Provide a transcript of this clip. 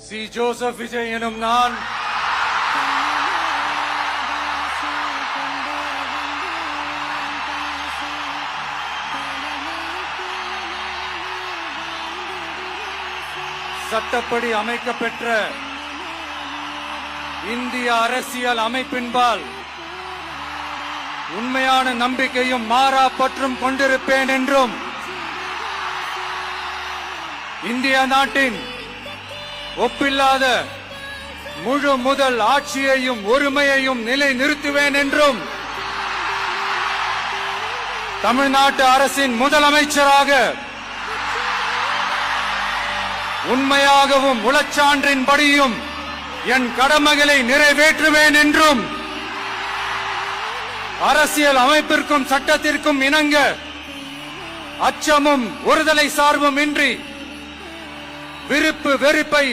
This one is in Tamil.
சி ஜோசப் விஜய் எனும் நான் சட்டப்படி அமைக்கப்பெற்ற இந்திய அரசியல் அமைப்பின்பால் உண்மையான நம்பிக்கையும் மாறா பற்றும் கொண்டிருப்பேன் என்றும் இந்திய நாட்டின் ஒப்பில்லாத முழு முதல் ஆட்சியையும் ஒருமையையும் நிலை நிறுத்துவேன் என்றும் தமிழ்நாட்டு அரசின் முதலமைச்சராக உண்மையாகவும் உளச்சான்றின்படியும் என் கடமைகளை நிறைவேற்றுவேன் என்றும் அரசியல் அமைப்பிற்கும் சட்டத்திற்கும் இணங்க அச்சமும் ஒருதலை சார்பும் இன்றி விருப்பு வெறுப்பை